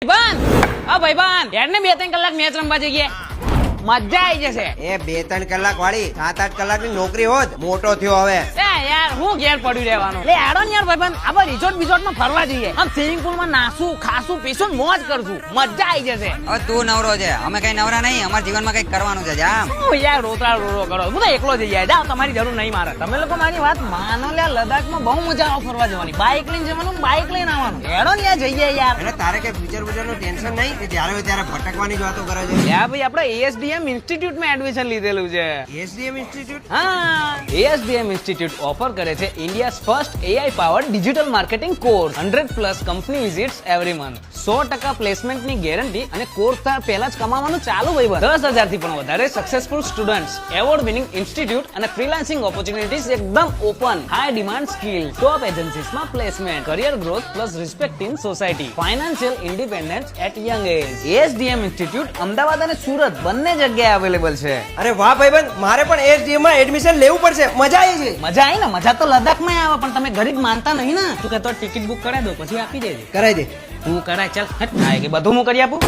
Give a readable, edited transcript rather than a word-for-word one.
ભાઈબાન યારને 2-3 કલાક મેચ રમવા જઈએ, મજા આવી જશે. એ 2-3 કલાક વાળી 7-8 કલાકની નોકરી હોત, મોટો થયો હવે. યાર હું ઘેર પડ્યું રહેવાનું. લે આડો ને યાર ભાઈબાન, આપણે રિસોર્ટ માં ફરવા જઈએ. આમ સ્વિમિંગ પુલ માં નાસું, ખાસું, પીસું, મોજ કરશું, મજા આવી જશે. હવે તું નવરો છે, અમે કઈ નવરા નહીં. અમારા જીવનમાં કઈક કરવાનું છે. જા શું યાર રોતરા રોરો કરો, હું તો એકલો જઈ જાય. જાઓ, તમારી જરૂર નહીં મારે. તમે લોકો મારી વાત માનો. લે લદ્દાખમાં બહુ મજા આવે ફરવા જવાની. બાઇક લઈને જવાનું, બાઇક લઈને આવવાનું. હેડો ને યાર જઈએ યાર. એટલે તારે કઈ ફ્યુચર નું ટેન્શન નહીં કે જ્યારે હોય ત્યારે ભટકવાની જ વાતો કરે છે. યાર ભાઈ આપણે ASDM ઇન્સ્ટિટ્યૂટ માં એડમિશન લીધેલું છે. SDM institute? હા, ASDM ઇન્સ્ટિટ્યૂટ ઓફર કરે છે India's first AI powered digital marketing course. 100+ company visits every month. 100% placement ની ગેરંટી અને કોર્સ પહેલા જ કમાવાનું ચાલુ ભાઈ. 10,000 થી પણ વધારે successful students, award winning institute અને ફ્રીલાન્સિંગ ઓપોર્ચ્યુનિટીઝ એકદમ ઓપન. High demand skill, top agencies માં placement, career growth plus respect in society, financial independence at young age. ASDM institute Ahmedabad અને સુરત બંને જગ્યાએ અવેલેબલ છે. અરે વાહ ભાઈબંધ, મારે પણ એસડીએમ માં એડમિશન લેવું પડશે. મજા આવી છે. મજા આવી ને? મજા તો લદ્દાખમાં આવે, પણ તમે ગરીબ માનતા નહીં ને. તું કહેતો ટિકિટ બુક કરાવી દો, પછી આપી દેજે. કરાઈ દે. તું કરાય, ચાલ હટ. કે બધું હું કરી આપું.